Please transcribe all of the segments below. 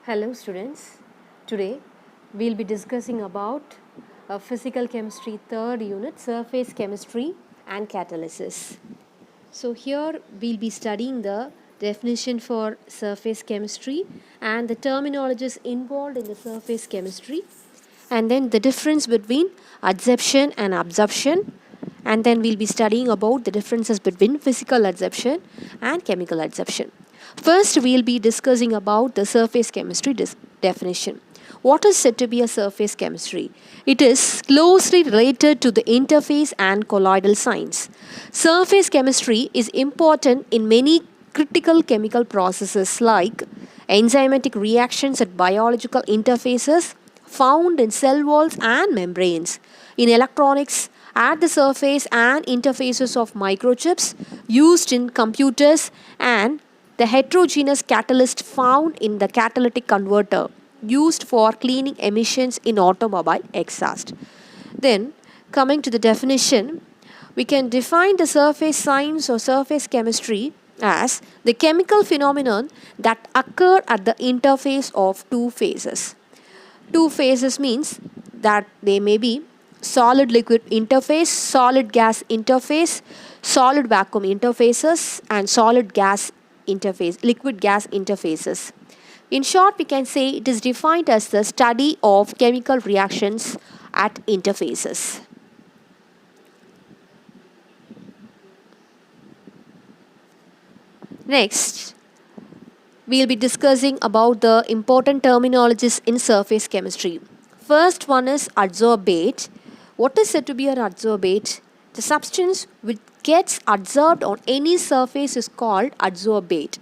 Hello students, today we will be discussing about physical chemistry third unit, surface chemistry and catalysis. So here we will be studying the definition for surface chemistry and the terminologies involved in the surface chemistry, and then the difference between adsorption and absorption, and then we'll be studying about the differences between physical adsorption and chemical adsorption. First, we'll be discussing about the surface chemistry definition. What is said to be a surface chemistry? It is closely related to the interface and colloidal science. Surface chemistry is important in many critical chemical processes like enzymatic reactions at biological interfaces found in cell walls and membranes, in electronics, at the surface and interfaces of microchips used in computers, and the heterogeneous catalyst found in the catalytic converter used for cleaning emissions in automobile exhaust. Then, coming to the definition, we can define the surface science or surface chemistry as the chemical phenomenon that occur at the interface of two phases. Two phases means that they may be solid liquid interface, solid gas interface, solid vacuum interfaces, and solid gas interface, liquid gas interfaces. In short, we can say it is defined as the study of chemical reactions at interfaces. Next, we will be discussing about the important terminologies in surface chemistry. First one is adsorbate. What is said to be an adsorbate? The substance which gets adsorbed on any surface is called adsorbate.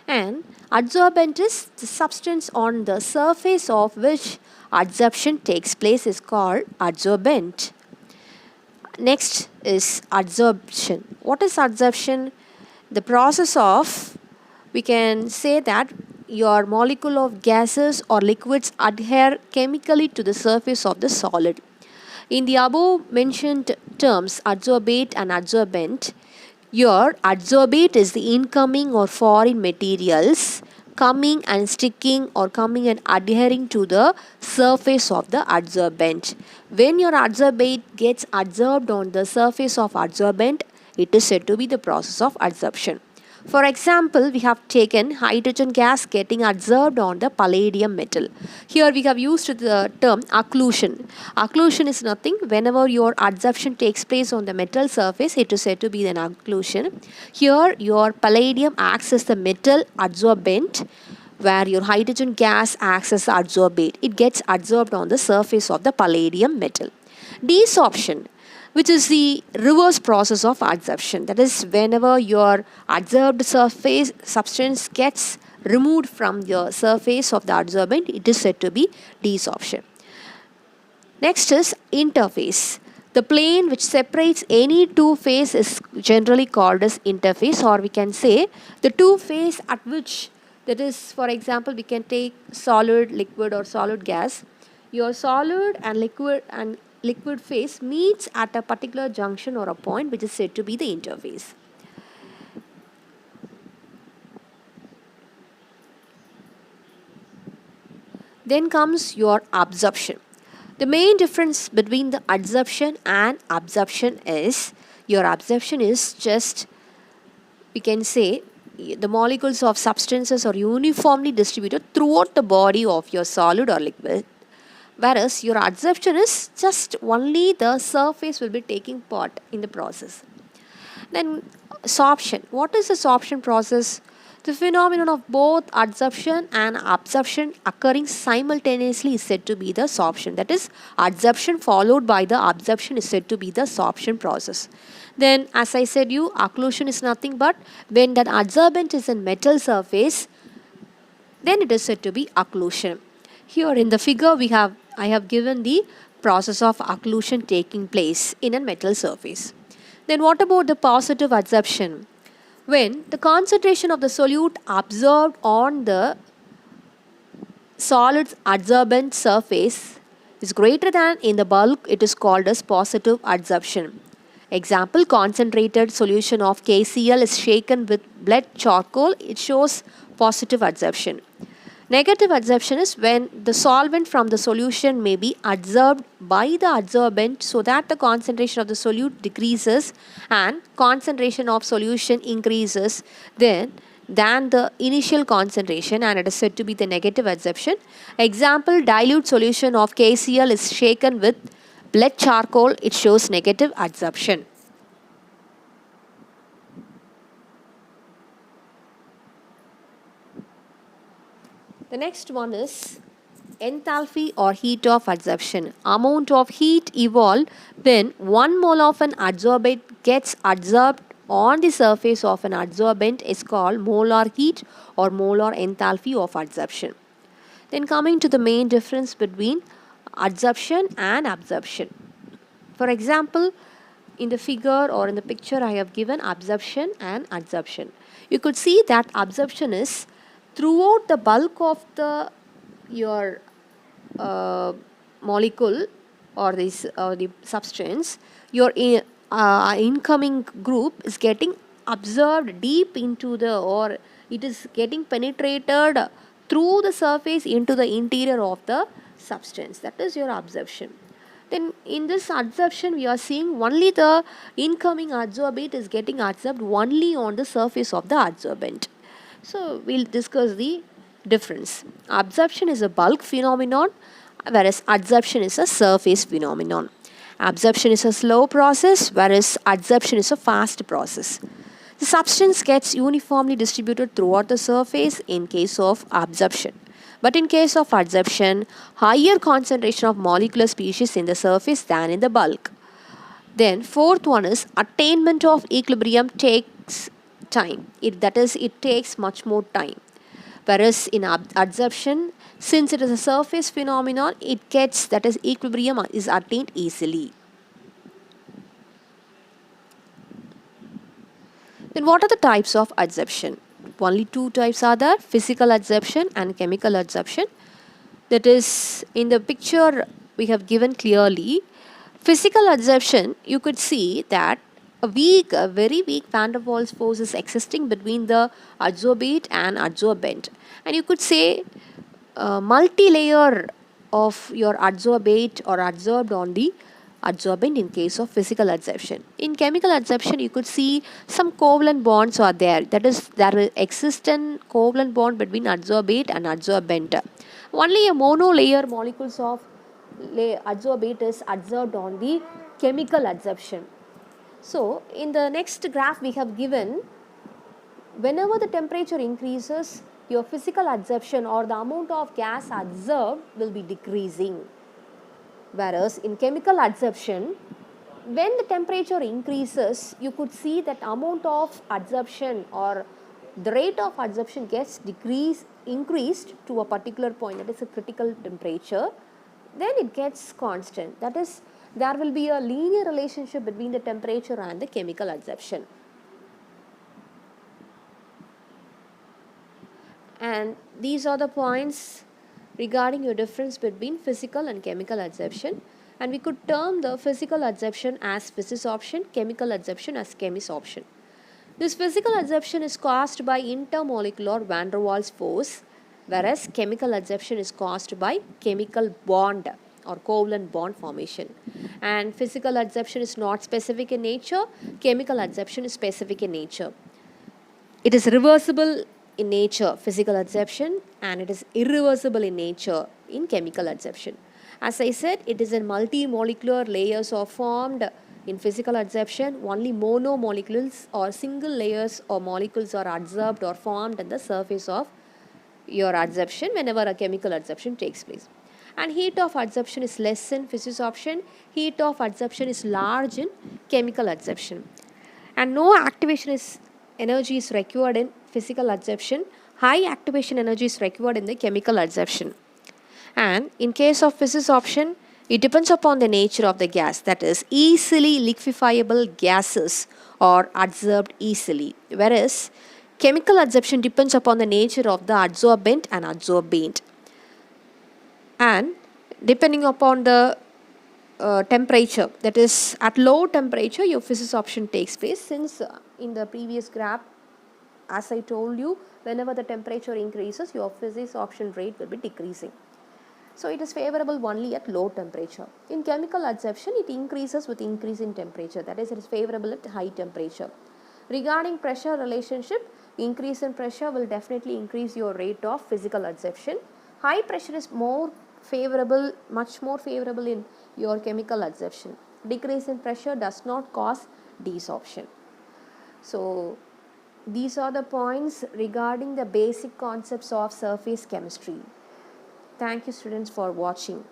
And adsorbent is the substance on the surface of which adsorption takes place is called adsorbent. Next is adsorption. What is adsorption? The process of, we can say that your molecule of gases or liquids adhere chemically to the surface of the solid. In the above mentioned terms, adsorbate and adsorbent, your adsorbate is the incoming or foreign materials coming and sticking or coming and adhering to the surface of the adsorbent. When your adsorbate gets adsorbed on the surface of adsorbent, it is said to be the process of adsorption. For example, we have taken hydrogen gas getting adsorbed on the palladium metal. Here we have used the term occlusion. Occlusion is nothing. Whenever your adsorption takes place on the metal surface, it is said to be an occlusion. Here your palladium acts as the metal adsorbent, where your hydrogen gas acts as adsorbate. It gets adsorbed on the surface of the palladium metal. Desorption, which is the reverse process of adsorption. That is, whenever your adsorbed surface substance gets removed from the surface of the adsorbent, it is said to be desorption. Next is interface. The plane which separates any two phases is generally called as interface, or we can say the two phase at which, that is, for example, we can take solid, liquid or solid gas. Your solid and liquid phase meets at a particular junction or a point which is said to be the interface. Then comes your absorption. The main difference between the adsorption and absorption is, your absorption is just, we can say, the molecules of substances are uniformly distributed throughout the body of your solid or liquid, whereas your adsorption is just only the surface will be taking part in the process. Then sorption. What is the sorption process? The phenomenon of both adsorption and absorption occurring simultaneously is said to be the sorption. That is, adsorption followed by the absorption is said to be the sorption process. Then, as I said you, occlusion is nothing but when that adsorbent is in metal surface, then it is said to be occlusion. Here in the figure I have given the process of occlusion taking place in a metal surface. Then what about the positive adsorption? When the concentration of the solute absorbed on the solid's adsorbent surface is greater than in the bulk, it is called as positive adsorption. Example, concentrated solution of KCl is shaken with bled charcoal, it shows positive adsorption. Negative adsorption is when the solvent from the solution may be adsorbed by the adsorbent so that the concentration of the solute decreases and concentration of solution increases than the initial concentration, and it is said to be the negative adsorption. Example, dilute solution of KCl is shaken with blood charcoal, it shows negative adsorption. The next one is enthalpy or heat of adsorption. Amount of heat evolved when 1 mole of an adsorbate gets adsorbed on the surface of an adsorbent is called molar heat or molar enthalpy of adsorption. Then coming to the main difference between adsorption and absorption. For example, in the figure or in the picture I have given absorption and adsorption. You could see that absorption is throughout the bulk of your molecule or the substance, your incoming group is getting absorbed deep into or it is getting penetrated through the surface into the interior of the substance. That is your absorption. Then in this adsorption we are seeing only the incoming adsorbate is getting adsorbed only on the surface of the adsorbent. So we'll discuss the difference. Absorption is a bulk phenomenon, whereas adsorption is a surface phenomenon. Absorption is a slow process, whereas adsorption is a fast process. The substance gets uniformly distributed throughout the surface in case of absorption. But in case of adsorption, higher concentration of molecular species in the surface than in the bulk. Then fourth one is attainment of equilibrium takes time. It takes much more time. Whereas in adsorption, since it is a surface phenomenon, equilibrium is attained easily. Then what are the types of adsorption? Only two types are there, physical adsorption and chemical adsorption. That is, in the picture we have given clearly. Physical adsorption, you could see that a very weak van der Waals force is existing between the adsorbate and adsorbent. And you could say multi-layer of your adsorbate or adsorbed on the adsorbent in case of physical adsorption. In chemical adsorption, you could see some covalent bonds are there. That is, there will exist an covalent bond between adsorbate and adsorbent. Only a monolayer molecules of adsorbate is adsorbed on the chemical adsorption. So, in the next graph we have given, whenever the temperature increases, your physical adsorption or the amount of gas adsorbed will be decreasing. Whereas in chemical adsorption, when the temperature increases, you could see that amount of adsorption or the rate of adsorption gets increased to a particular point, that is a critical temperature, then it gets constant. That is, there will be a linear relationship between the temperature and the chemical adsorption. And these are the points regarding your difference between physical and chemical adsorption. And we could term the physical adsorption as physisorption, chemical adsorption as chemisorption. This physical adsorption is caused by intermolecular van der Waals force, whereas chemical adsorption is caused by chemical bond or covalent bond formation. And physical adsorption is not specific in nature, chemical adsorption is specific in nature. It is reversible in nature, physical adsorption, and it is irreversible in nature in chemical adsorption. As I said, it is in multi-molecular layers are formed in physical adsorption. Only monomolecules or single layers or molecules are adsorbed or formed at the surface of your adsorption whenever a chemical adsorption takes place. And heat of adsorption is less in physisorption, heat of adsorption is large in chemical adsorption. And no activation energy is required in physical adsorption, high activation energy is required in the chemical adsorption. And in case of physisorption, it depends upon the nature of the gas, that is, easily liquefiable gases are adsorbed easily, whereas chemical adsorption depends upon the nature of the adsorbent and adsorbate. And depending upon the temperature, that is, at low temperature your physisorption takes place. Since in the previous graph As I told you, whenever the temperature increases, your physics option rate will be decreasing. So it is favorable only at low temperature. In chemical adsorption, it increases with increase in temperature. That is, it is favorable at high temperature. Regarding pressure relationship, increase in pressure will definitely increase your rate of physical adsorption. High pressure is more favorable, much more favorable in your chemical adsorption. Decrease in pressure does not cause desorption. So these are the points regarding the basic concepts of surface chemistry. Thank you, students, for watching.